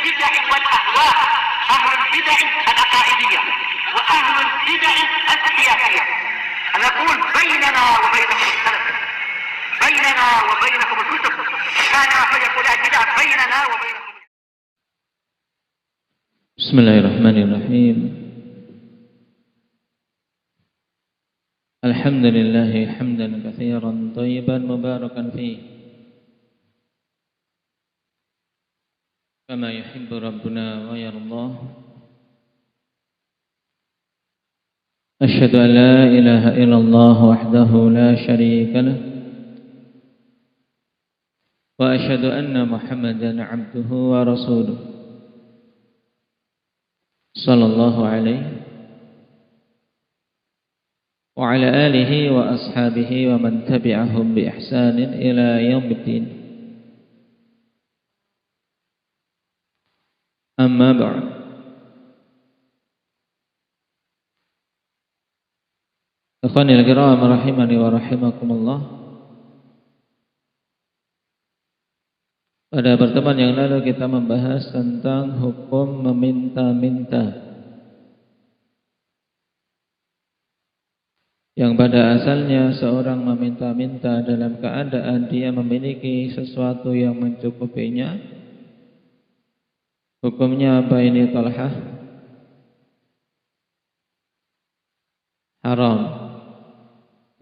البدع والأهواء، أهل البدع العقائدية وأهل البدع السياسية. أنا أقول بيننا وبينكم السلف، بيننا وبينكم الكتب، كان فيقول البدع بيننا وبينكم. بسم الله الرحمن الرحيم. الحمد لله حمدا كثيرا طيبا مباركا فيه كما يحب ربنا ويرضاه. أشهد أن لا إله إلا الله وحده لا شريك له، وأشهد أن محمدا عبده ورسوله صلى الله عليه وعلى آله وأصحابه ومن تبعهم بإحسان إلى يوم الدين. أما بعد، ikhwanil kiram rahimani wa rahimakumullah. Pada pertemuan yang lalu kita membahas tentang hukum meminta-minta, yang pada asalnya seorang meminta-minta dalam keadaan dia memiliki sesuatu yang mencukupinya. Hukumnya apa ini Talhah? Haram.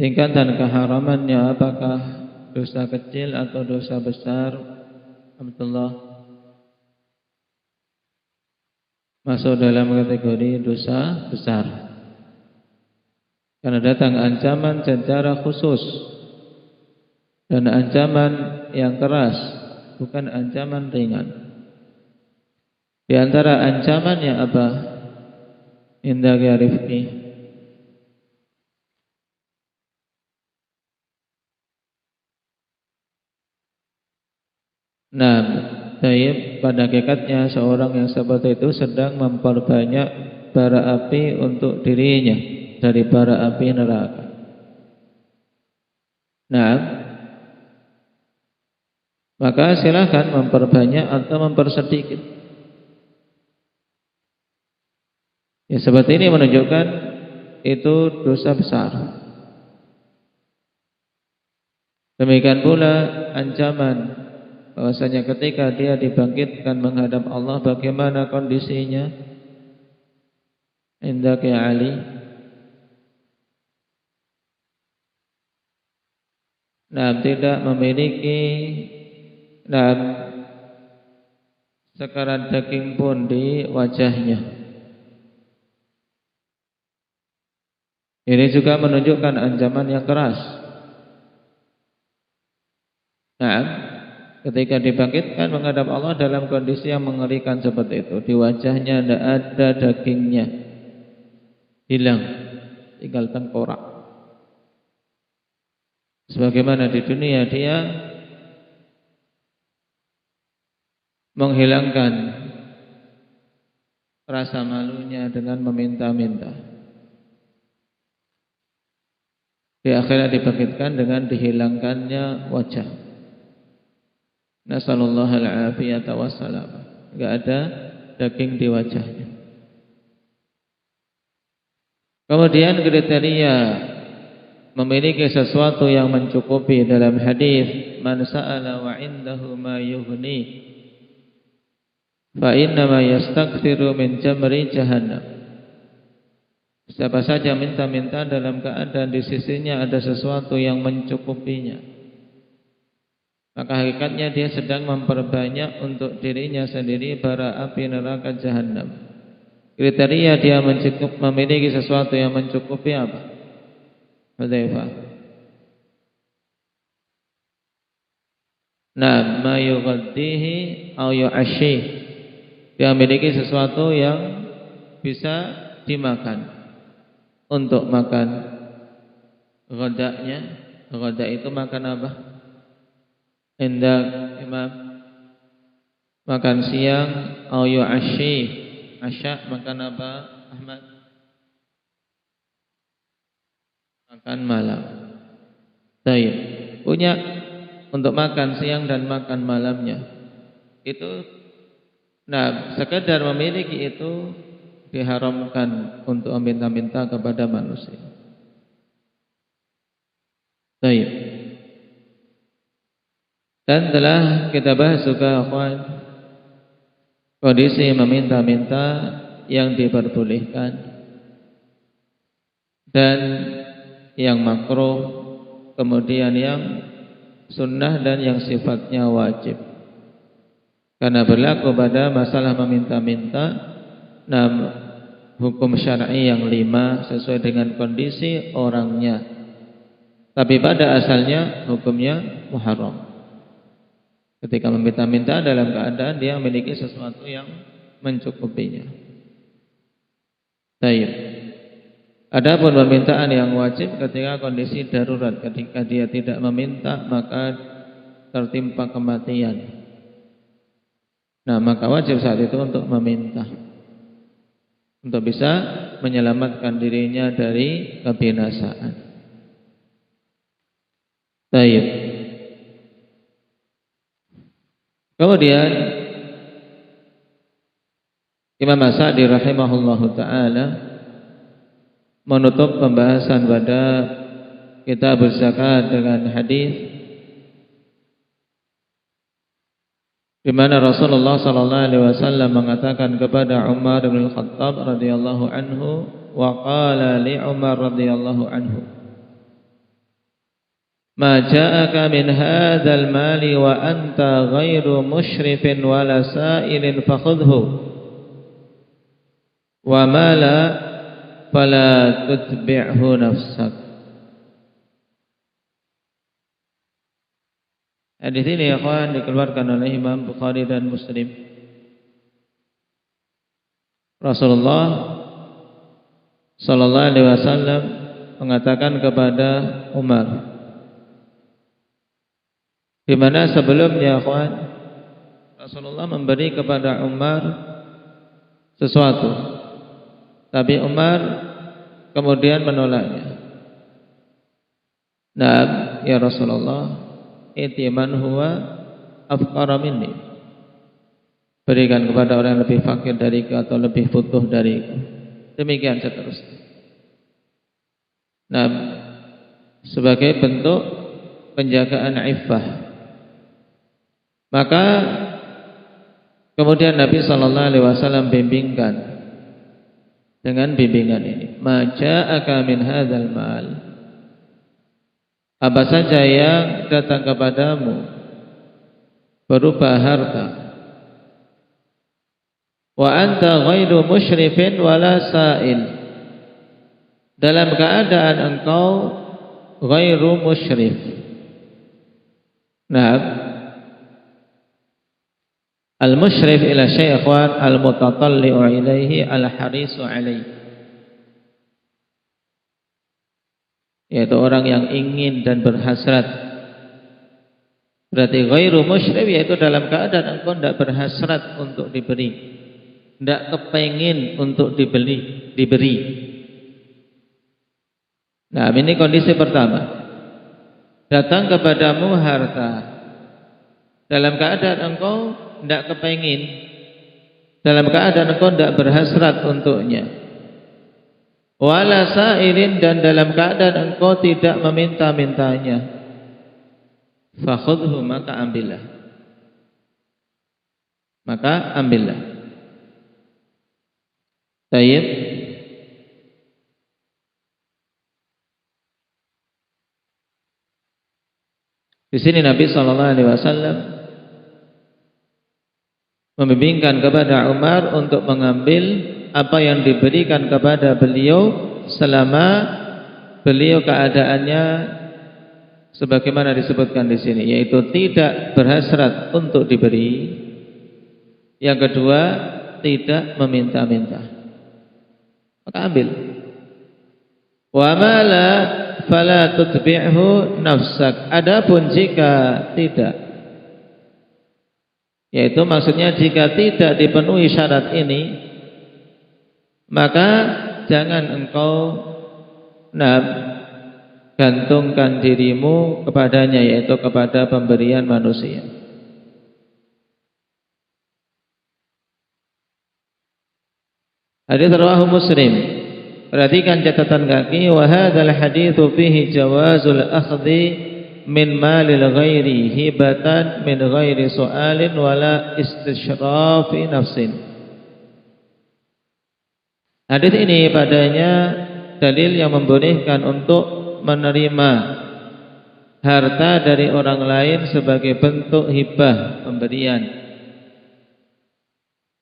Tingkatan keharamannya apakah dosa kecil atau dosa besar? Abdullah, masuk dalam kategori dosa besar, karena datang ancaman secara khusus, dan ancaman yang keras, bukan ancaman ringan. Di antara ancamannya apa? Indah ya Rifki. Nah, pada hakikatnya seorang yang seperti itu sedang memperbanyak bara api untuk dirinya dari bara api neraka. Nah, maka silakan memperbanyak atau mempersedikit. Ya, seperti ini menunjukkan itu dosa besar. Demikian pula ancaman bahwasanya ketika dia dibangkitkan menghadap Allah, bagaimana kondisinya? Indak ya Ali. Nah, tidak memiliki sekarat daging pun di wajahnya. Ini juga menunjukkan ancaman yang keras. Nah, ketika dibangkitkan menghadap Allah dalam kondisi yang mengerikan seperti itu, di wajahnya tidak ada dagingnya, hilang, tinggal tengkorak. Sebagaimana di dunia dia menghilangkan rasa malunya dengan meminta-minta, di akhirat dibangkitkan dengan dihilangkannya wajah. Nasallallahu al-afiyata wassalam. Enggak ada daging di wajahnya. Kemudian kriteria memiliki sesuatu yang mencukupi dalam hadis, man sa'ala wa indahu ma yughni fa inna ma yastaghfiru min jamri jahannam. Siapa saja minta-minta dalam keadaan di sisinya ada sesuatu yang mencukupinya, maka hakikatnya dia sedang memperbanyak untuk dirinya sendiri bara api neraka jahannam. Kriteria dia memiliki sesuatu yang mencukupi apa? Hudzaifah. Nah, ma yughaddihi au yu'ashi. Dia memiliki sesuatu yang bisa dimakan. Untuk makan ghadanya, ghada itu makan apa? Indak Imam, makan siang. Au yu'ashi, asya makan apa Ahmad? Makan malam. Baik, punya untuk makan siang dan makan malamnya. Itu Nah, sekedar memiliki itu diharamkan untuk meminta-minta kepada manusia. Baik. Dan telah kita bahas juga akhwan, kondisi meminta-minta yang diperbolehkan dan yang makruh, kemudian yang sunnah dan yang sifatnya wajib. Karena berlaku pada masalah meminta-minta hukum syar'i yang 5 sesuai dengan kondisi orangnya. Tapi pada asalnya hukumnya muharram. Ketika meminta-minta dalam keadaan dia memiliki sesuatu yang mencukupinya. Baik. Adapun permintaan yang wajib ketika kondisi darurat, ketika dia tidak meminta maka tertimpa kematian. Nah, maka wajib saat itu untuk meminta, untuk bisa menyelamatkan dirinya dari kebinasaan. Baik. Kemudian Imam As-Sa'di rahimahullahu ta'ala menutup pembahasan pada kitab zakat dengan hadis di mana Rasulullah sallallahu alaihi wasallam mengatakan kepada Umar bin Khattab radhiyallahu anhu, wa qala li Umar radhiyallahu anhu, ma ja'aka min hadzal mali wa anta ghairu musyrifin wala sa'ilin fakhudhu wa ma la fala tutbi'hu nafsak. Hadis ini ya kawan dikeluarkan oleh Imam Bukhari dan Muslim. Rasulullah sallallahu alaihi wasallam mengatakan kepada Umar, di mana sebelumnya kawan Rasulullah memberi kepada Umar sesuatu, tapi Umar kemudian menolaknya. Nah, ya Rasulullah, itiman huwa afqara minni, berikan kepada orang yang lebih fakir dariku atau lebih butuh dariku. Demikian seterusnya. Nah, sebagai bentuk penjagaan iffah, maka kemudian Nabi sallallahu alaihi wasallam bimbingkan dengan bimbingan ini, ma ja'aka min hadzal mal, apa saja yang datang kepadamu berupa harta, wa anta ghairu musyrifin wala sa'il, dalam keadaan engkau ghairu musyrif. Nah, al-musyrif ila syai' ikhwan al-mutatalli'u ilaihi al-harisu alaihi, yaitu orang yang ingin dan berhasrat. Berarti ghairu musyrif yaitu dalam keadaan engkau tidak berhasrat untuk diberi, tidak kepengin untuk diberi. Nah, ini kondisi pertama. Datang kepadamu harta dalam keadaan engkau tidak kepengin, dalam keadaan engkau tidak berhasrat untuknya. Wala sa'irin, dan dalam keadaan engkau tidak meminta-mintanya. Fakhudhu, maka ambillah. Maka ambillah. Tayyib. Di sini Nabi sallallahu alaihi wasallam membimbingkan kepada Umar untuk mengambil apa yang diberikan kepada beliau selama beliau keadaannya sebagaimana disebutkan di sini, yaitu tidak berhasrat untuk diberi. Yang kedua, tidak meminta-minta. Maka ambil. Wa ma la fala tutbi'hu nafsak. Adapun jika tidak, yaitu maksudnya jika tidak dipenuhi syarat ini, maka jangan engkau gantungkan dirimu kepadanya, yaitu kepada pemberian manusia. Hadits rawahu Muslim. Perhatikan catatan kaki, wa hadzal haditsu fihi jawazul akhdhi min malil ghairi hibatan min ghairi su'alin wala istishrafi nafsin. Hadis ini padanya dalil yang membolehkan untuk menerima harta dari orang lain sebagai bentuk hibah, pemberian,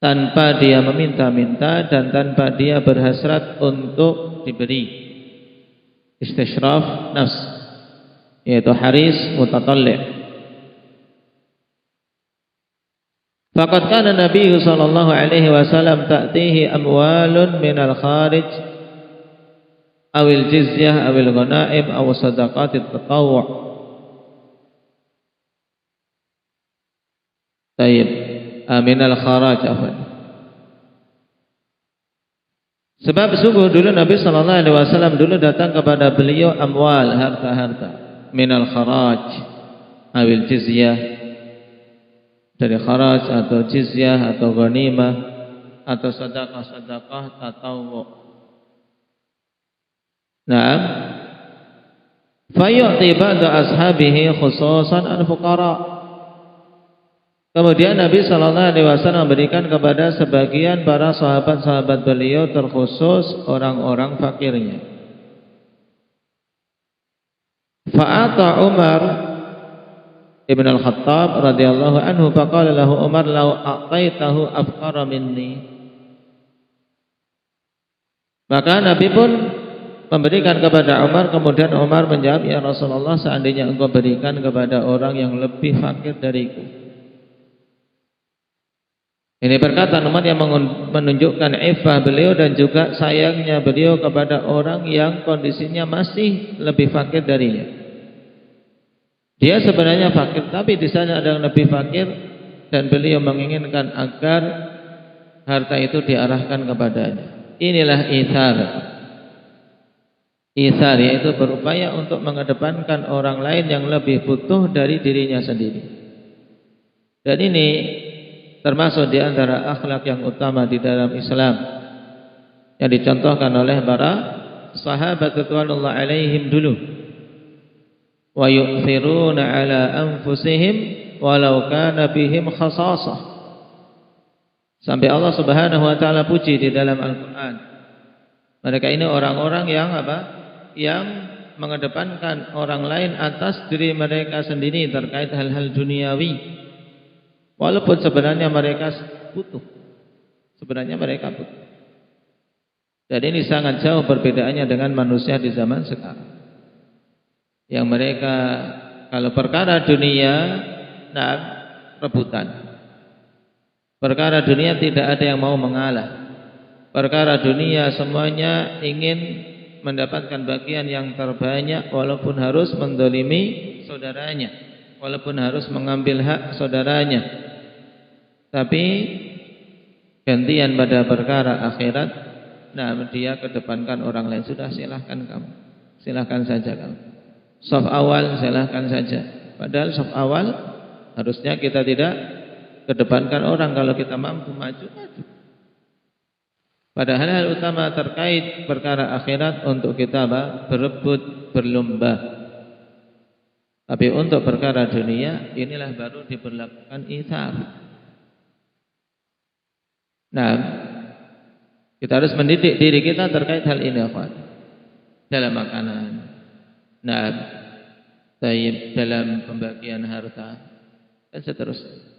tanpa dia meminta-minta dan tanpa dia berhasrat untuk diberi. Istishraf nafs, yaitu haris mutatalli'. Faqad kana Nabi sallallahu alaihi wasallam ta'tihi amwalun minal kharij awil jizyah awil ghanaim aw sadaqatit tatawwu'. Tayyib, minal kharaj afwan. Sebab sungguh dulu Nabi sallallahu alaihi wasallam dulu datang kepada beliau amwal, harta-harta, minal kharaj awil jizyah, dari kharaj atau jizyah atau ghanimah atau sedekah-sedekah tatawwu'. Naam. Fayu'ti ba'da ashabihi khususan al-fuqara. Kemudian Nabi sallallahu alaihi wasallam memberikan kepada sebagian para sahabat-sahabat beliau terkhusus orang-orang fakirnya. Fa'ata Umar Ibn al-Khattab radhiyallahu anhu faqala lahu Umar law a'taitahu afqara minni. Maka Nabi pun memberikan kepada Umar, kemudian Umar menjawab, ya Rasulullah, seandainya engkau berikan kepada orang yang lebih fakir dariku. Ini perkataan Umar yang menunjukkan iffah beliau dan juga sayangnya beliau kepada orang yang kondisinya masih lebih fakir darinya. Dia sebenarnya fakir, tapi di sana ada yang lebih fakir dan beliau menginginkan agar harta itu diarahkan kepadanya. Inilah itsar. Itsar yaitu berupaya untuk mengedepankan orang lain yang lebih butuh dari dirinya sendiri. Dan ini termasuk di antara akhlak yang utama di dalam Islam yang dicontohkan oleh para sahabat radhiyallahu alaihim dulu. Wa yu'thiruna ala anfusihim walau kana bihim khasasah. Sampai Allah Subhanahu wa taala puji di dalam Al-Qur'an. Mereka ini orang-orang yang apa? Yang mengedepankan orang lain atas diri mereka sendiri terkait hal-hal duniawi. Walaupun sebenarnya mereka butuh. Sebenarnya mereka butuh. Dan ini sangat jauh perbedaannya dengan manusia di zaman sekarang. Yang mereka kalau perkara dunia rebutan. Perkara dunia tidak ada yang mau mengalah. Perkara dunia semuanya ingin mendapatkan bagian yang terbanyak walaupun harus mendolimi saudaranya, walaupun harus mengambil hak saudaranya. Tapi gantian pada perkara akhirat, dia kedepankan orang lain. Sudah, silahkan kamu, silahkan saja kamu. Saf awal silahkan saja. Padahal saf awal harusnya kita tidak kedepankan orang. Kalau kita mampu maju. Padahal hal utama terkait perkara akhirat untuk kita berebut, berlomba. Tapi untuk perkara dunia inilah baru diberlakukan itsar. Kita harus mendidik diri kita terkait hal ini, akhwat. Dalam makanan, dalam pembagian harta dan seterusnya.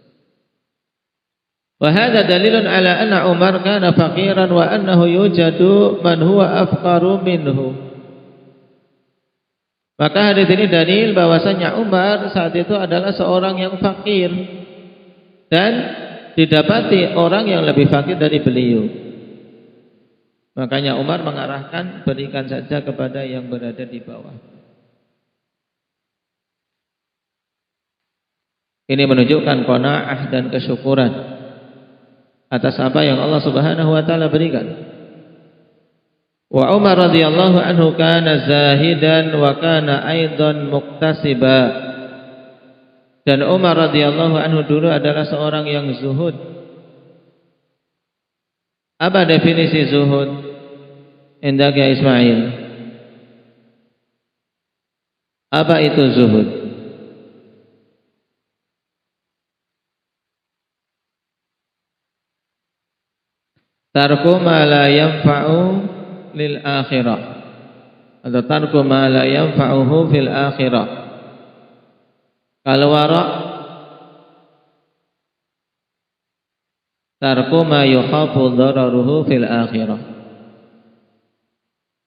Wa hadza dalilun ala anna Umar kana faqiran wa annahu yujadu man huwa afqaru minhu. Maka hadis ini dalil bahwasanya Umar saat itu adalah seorang yang fakir dan didapati orang yang lebih fakir dari beliau. Makanya Umar mengarahkan berikan saja kepada yang berada di bawah. Ini menunjukkan qanaah dan kesyukuran atas apa yang Allah Subhanahu wa taala berikan. Wa Umar radhiyallahu anhu kana zahidan wa kana aidan muktasiba. Dan Umar radhiyallahu anhu dulu adalah seorang yang zuhud. Apa definisi zuhud? Indak ya Ismail. Apa itu zuhud? Tarku ma la yanfa'u lil akhirah, atau tarku ma la yanfa'uhu fil akhirah. Kalau wara' tarku ma yukhafu dararuhu fil akhirah.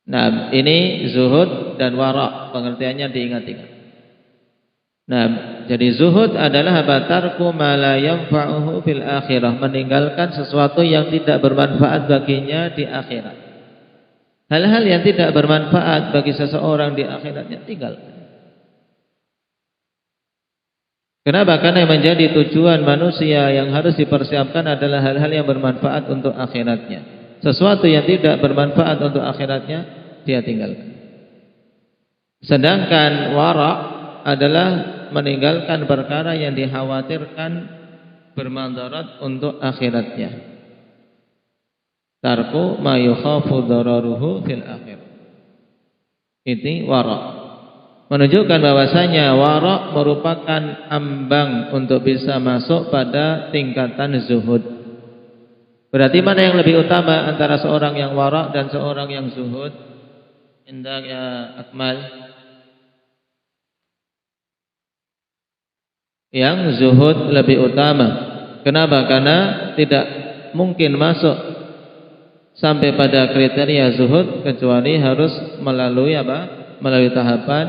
Nah, ini zuhud dan wara' pengertiannya diingat-ingat. Nah, jadi zuhud adalah tarku ma la yanfa'uhu fil akhirah, meninggalkan sesuatu yang tidak bermanfaat baginya di akhirat. Hal-hal yang tidak bermanfaat bagi seseorang di akhiratnya tinggalkan. Kenapa? Karena yang menjadi tujuan manusia yang harus dipersiapkan adalah hal-hal yang bermanfaat untuk akhiratnya. Sesuatu yang tidak bermanfaat untuk akhiratnya dia tinggalkan. Sedangkan wara' adalah meninggalkan perkara yang dikhawatirkan bermadarat untuk akhiratnya. Tarku ma yukhafu dararuhu fil akhir. Ini wara'. Menunjukkan bahwasanya wara' merupakan ambang untuk bisa masuk pada tingkatan zuhud. Berarti mana yang lebih utama antara seorang yang wara' dan seorang yang zuhud? Indah ya Akmal. Yang zuhud lebih utama. Kenapa? Karena tidak mungkin masuk sampai pada kriteria zuhud kecuali harus melalui apa? Melalui tahapan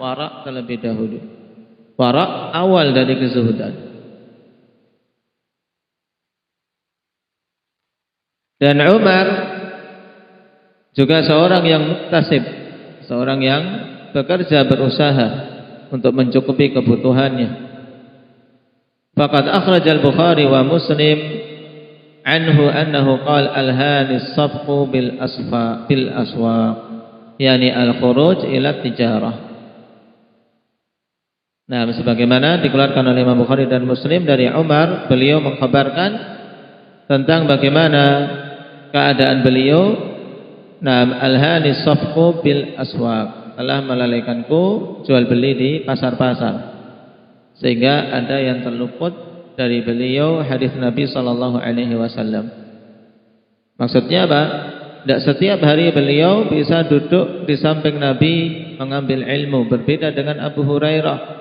wara' terlebih dahulu. Wara' awal dari kezuhudan. Dan Umar juga seorang yang muktasib, seorang yang bekerja berusaha untuk mencukupi kebutuhannya. Faqad akhraj al-Bukhari wa Muslim anhu annahu qala alhani as-safqu bil aswaq, yani al-khuruj ila tijarah. Nah, sebagaimana dikeluarkan oleh Imam Bukhari dan Muslim dari Umar, beliau mengkhabarkan tentang bagaimana keadaan beliau. Nah, alhani safqu bil aswaq, telah melalaikanku jual beli di pasar-pasar, sehingga ada yang terluput dari beliau hadis Nabi sallallahu alaihi wasallam. Maksudnya apa? Tidak setiap hari beliau bisa duduk di samping Nabi mengambil ilmu. Berbeda dengan Abu Hurairah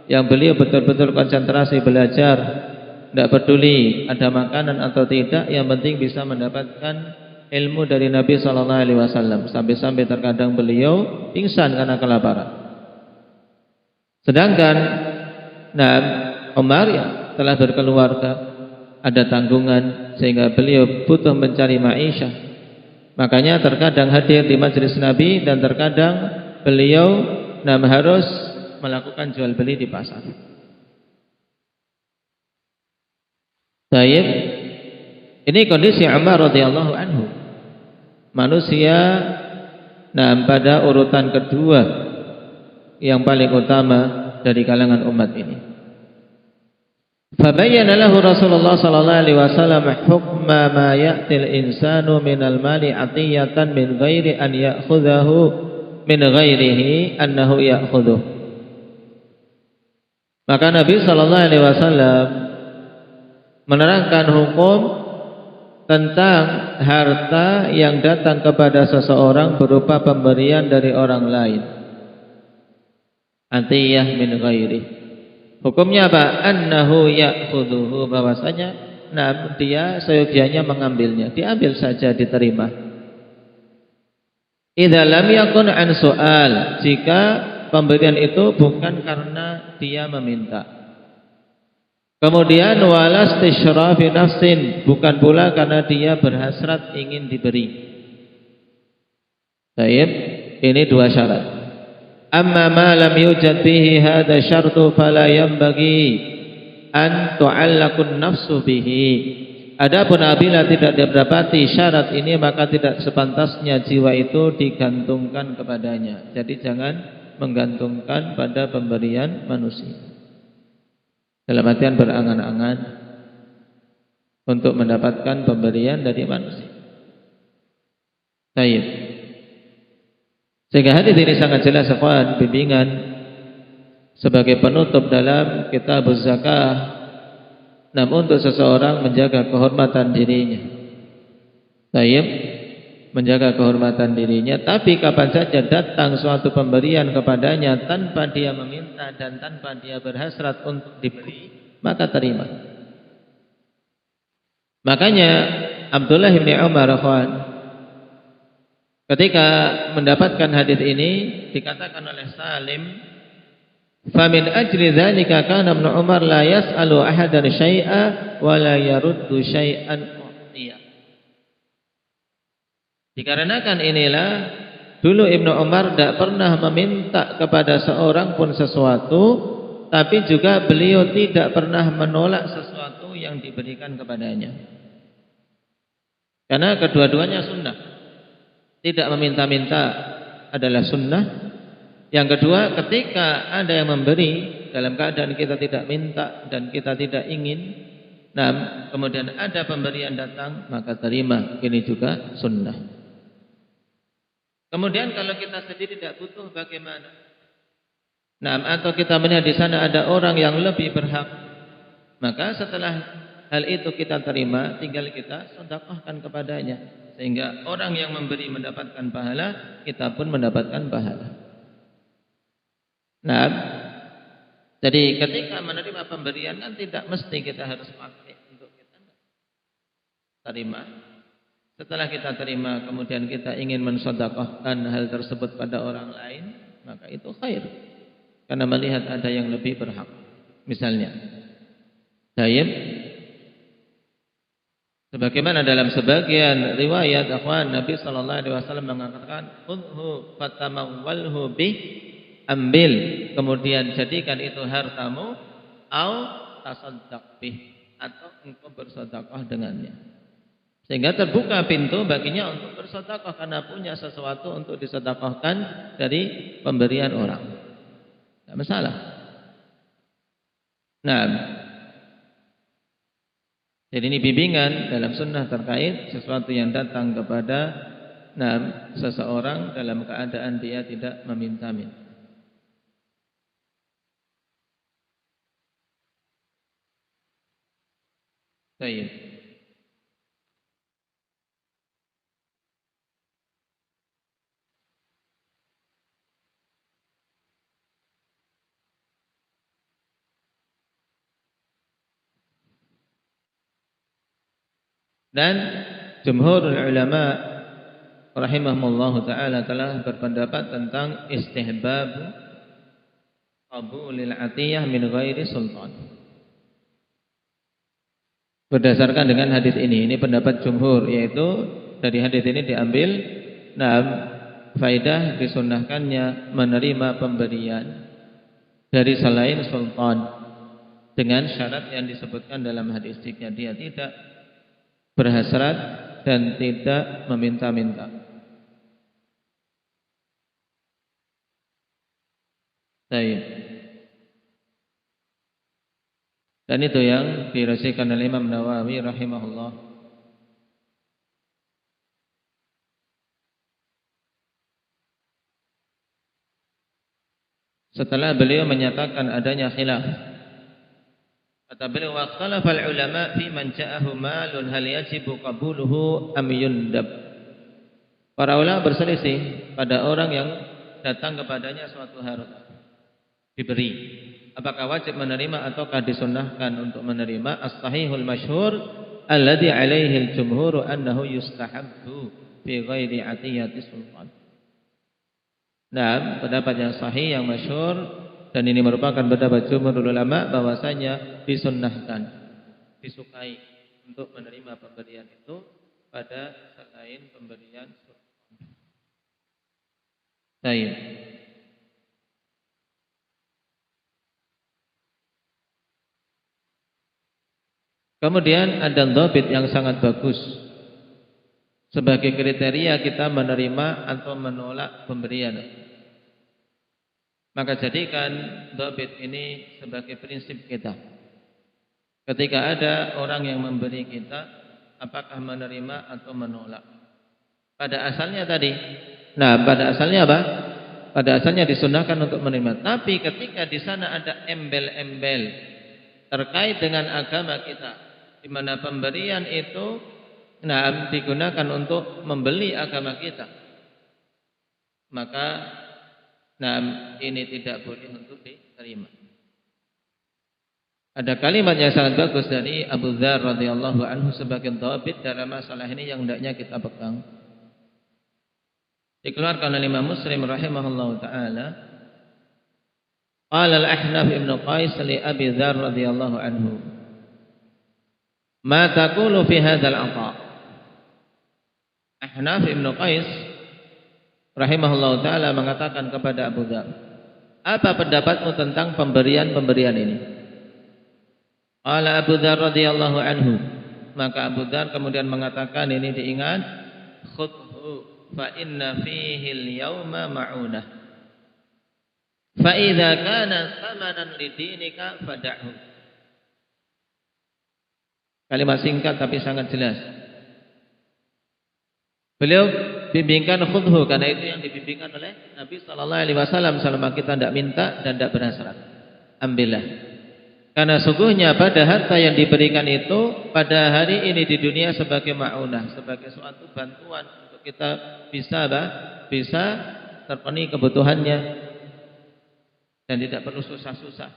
yang beliau betul-betul konsentrasi belajar, tidak peduli ada makanan atau tidak, yang penting bisa mendapatkan ilmu dari Nabi sallallahu alaihi wasallam. Sampai-sampai terkadang beliau pingsan karena kelaparan. Sedangkan Umar ya telah berkeluarga, ada tanggungan, sehingga beliau butuh mencari ma'isyah. Makanya terkadang hadir di majelis Nabi dan terkadang beliau harus melakukan jual beli di pasar. Baik, ini kondisi Umar radhiyallahu anhu, manusia pada urutan kedua yang paling utama dari kalangan umat ini. Fabayyana lahu Rasulullah sallallahu alaihi wasallam hukma ma ya'til insanu minal mali atiyatan min ghairi an ya'khudhahu min ghairihi annahu ya'khudhuh. Maka Nabi sallallahu alaihi wasallam menerangkan hukum tentang harta yang datang kepada seseorang berupa pemberian dari orang lain. Atiyah min ghairi. Hukumnya apa? Annahu ya'khudhuhu, bahwasanya dia seyogianya mengambilnya. Diambil saja, diterima. Idza lam yakun an su'al, jika pemberian itu bukan karena dia meminta. Kemudian walas tishrafi nafsin, bukan pula karena dia berhasrat ingin diberi. Baik, ini dua syarat. Amma ma lam yujad bihi hadha syartu fala yanbaghi an tu'allaqun nafsu bihi. Adapun apabila tidak didapati syarat ini, maka tidak sepantasnya jiwa itu digantungkan kepadanya. Jadi jangan menggantungkan pada pemberian manusia. Dalam artian berangan-angan untuk mendapatkan pemberian dari manusia. Baik. Sehingga hadis ini sangat jelas ikhwan, bimbingan sebagai penutup dalam kitab zakah. Namun untuk seseorang menjaga kehormatan dirinya. Baik, menjaga kehormatan dirinya, tapi kapan saja datang suatu pemberian kepadanya tanpa dia meminta dan tanpa dia berhasrat untuk diberi, maka terima. Makanya Abdullah bin Umar ketika mendapatkan hadis ini dikatakan oleh Salim, "Famin ajli dzalika kana Ibnu Umar la yas'alu ahadan syai'a wa la yaruddu syai'an u'tiya." Dikarenakan inilah dulu Ibnu Umar tidak pernah meminta kepada seorang pun sesuatu, tapi juga beliau tidak pernah menolak sesuatu yang diberikan kepadanya. Karena kedua-duanya sunnah. Tidak meminta-minta adalah sunnah. Yang kedua, ketika ada yang memberi dalam keadaan kita tidak minta dan kita tidak ingin, nah kemudian ada pemberian datang, maka terima. Ini juga sunnah. Kemudian kalau kita sendiri tidak butuh, bagaimana? Nah, atau kita melihat di sana ada orang yang lebih berhak, maka setelah hal itu kita terima, tinggal kita sedekahkan kepadanya, sehingga orang yang memberi mendapatkan pahala, kita pun mendapatkan pahala. Nah, jadi ketika menerima pemberian kan tidak mesti kita harus pakai untuk kita terima. Setelah kita terima, kemudian kita ingin mensedekahkan hal tersebut pada orang lain, maka itu khair. Karena melihat ada yang lebih berhak. Misalnya, Tayyib, sebagaimana dalam sebagian riwayat akhwan Nabi sallallahu alaihi wasallam mengatakan, "Khudhu fatamawwalhu bih." Ambil, kemudian jadikan itu hartamu, au tasaddaq bih, atau engkau bersedekah dengannya. Sehingga terbuka pintu baginya untuk bersedekah karena punya sesuatu untuk disedekahkan dari pemberian orang. Tidak masalah. Nah, jadi ini bimbingan dalam sunnah terkait sesuatu yang datang kepada seseorang dalam keadaan dia tidak meminta-minta. Baik. Dan jumhurul ulama rahimahumullah taala telah berpendapat tentang istihbab qabulil atiyah min ghairi sultan. Berdasarkan dengan hadis ini pendapat jumhur, yaitu dari hadis ini diambil faedah disunnahkannya menerima pemberian dari selain sultan dengan syarat yang disebutkan dalam hadis, jika dia tidak berhasrat dan tidak meminta-minta. Baik. Dan itu yang dirasikan oleh Imam Nawawi rahimahullah. Setelah beliau menyatakan adanya khilaf, kata beliau, wa khalafal ulama fi man ja'ahu malun hal yajibu qabuluhu am yundab. Para ulama berselisih pada orang yang datang kepadanya suatu harta diberi, apakah wajib menerima ataukah disunnahkan untuk menerima. As-sahihul masyhur alladhi alaihi al-jumhur annahu yustahabbu fi ghairi atiyati sultan. Nah, pendapat yang sahih yang masyhur, dan ini merupakan pendapat jumhur ulama, bahwasanya disunnahkan, disukai untuk menerima pemberian itu pada selain pemberian sultan. Baik. Kemudian ada dhabit yang sangat bagus sebagai kriteria kita menerima atau menolak pemberian. Maka jadikan dhabit ini sebagai prinsip kita. Ketika ada orang yang memberi kita, apakah menerima atau menolak. Pada asalnya tadi. Nah, pada asalnya apa? Pada asalnya disunahkan untuk menerima. Tapi ketika di sana ada embel-embel terkait dengan agama kita, di mana pemberian itu digunakan untuk membeli agama kita, maka ini tidak boleh untuk diterima. Ada kalimat yang sangat bagus dari Abu Dzar radhiyallahu anhu sebagai dhabit dalam masalah ini yang hendaknya kita pegang. Dikeluarkan oleh Imam Muslim rahimahullahu taala. Qala al-Ahnaf ibn Qais li Abi Dzar radhiyallahu anhu, "Ma taqulu fi hadzal 'ata?" Ahnaf ibn Qais rahimahullahu taala mengatakan kepada Abu Dzar, "Apa pendapatmu tentang pemberian-pemberian ini?" Qala Abu Dzar radhiyallahu anhu, maka Abu Dzar kemudian mengatakan, ini diingat, "Khudhu fa inna fihi al-yawma ma'unah. Fa idza kana thamanan lidinika fad'hu." Kalimat singkat tapi sangat jelas. Beliau bimbingkan khudhu, karena itu yang dibimbingkan oleh Nabi sallallahu alaihi wasallam selama kita tidak minta dan tidak berhasrat. Ambillah. Karena sungguhnya pada harta yang diberikan itu pada hari ini di dunia sebagai ma'unah, sebagai suatu bantuan untuk kita bisa terpenuhi kebutuhannya dan tidak perlu susah-susah.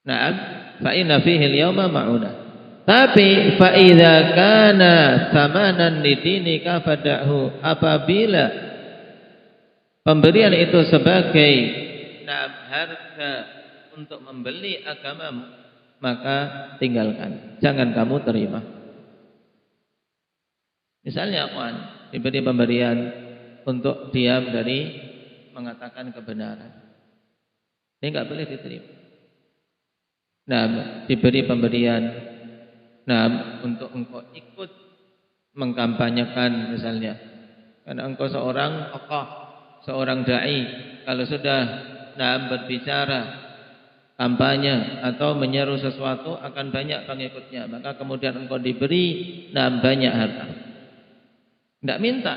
Na'am, fa inna fihi al-yawma ma'unah. Tapi fa idza kana thamanan lidinika fad'hu, apabila pemberian itu sebagai harga untuk membeli agamamu, maka tinggalkan, jangan kamu terima. Misalnya akhwan diberi pemberian untuk diam dari mengatakan kebenaran, ini enggak boleh diterima. Diberi pemberian untuk engkau ikut mengkampanyekan misalnya, karena engkau seorang tokoh, seorang dai, kalau sudah berbicara kampanye atau menyeru sesuatu akan banyak pengikutnya, maka kemudian engkau diberi banyak harta. Tidak minta,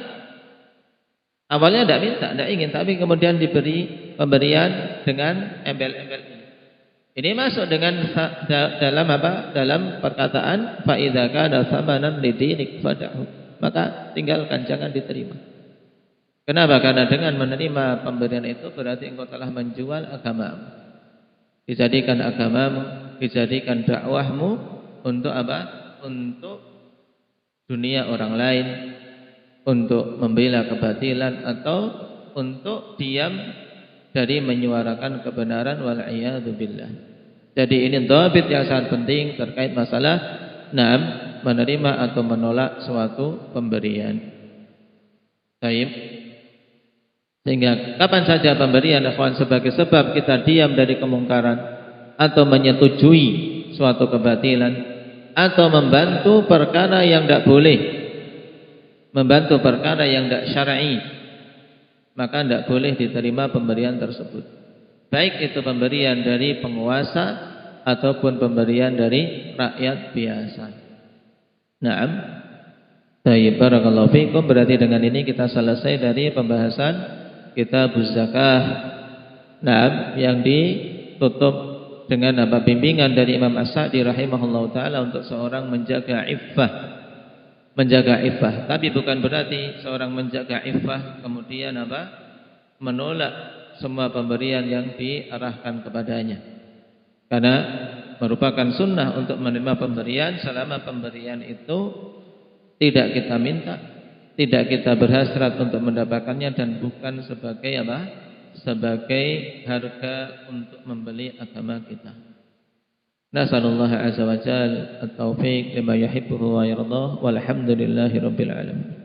awalnya tidak minta, tidak ingin, tapi kemudian diberi pemberian dengan embel-embel ini. Ini masuk dengan dalam apa? Dalam perkataan fa idza kana thamanan lidinik fad'hu, maka tinggalkan, jangan diterima. Kenapa? Karena dengan menerima pemberian itu berarti engkau telah menjual agamamu. Dijadikan agamamu, dijadikan dakwahmu untuk apa? Untuk dunia orang lain, untuk membela kebatilan, atau untuk diam dari menyuarakan kebenaran, wal iyadu billah. Jadi ini dhabit yang sangat penting terkait masalah menerima atau menolak suatu pemberian. Baik. Sehingga kapan saja pemberian akhwan sebagai sebab kita diam dari kemungkaran atau menyetujui suatu kebatilan atau membantu perkara yang tidak boleh, membantu perkara yang tidak syar'i, maka tidak boleh diterima pemberian tersebut. Baik itu pemberian dari penguasa ataupun pemberian dari rakyat biasa. Naam. Baik, barakallahu fikum. Berarti dengan ini kita selesai dari pembahasan kitab zakah. Naam, yang ditutup dengan apa? Bimbingan dari Imam As-Sa'di rahimahullahu taala untuk seorang menjaga iffah. Menjaga iffah, tapi bukan berarti seorang menjaga iffah kemudian apa? Menolak semua pemberian yang diarahkan kepadanya. Karena merupakan sunnah untuk menerima pemberian selama pemberian itu tidak kita minta, tidak kita berhasrat untuk mendapatkannya, dan bukan sebagai apa? Sebagai harga untuk membeli agama kita. Nasallallahu azza wa jalla at-taufiq lima yuhibbu wa yardah, walhamdulillahi rabbil alamin.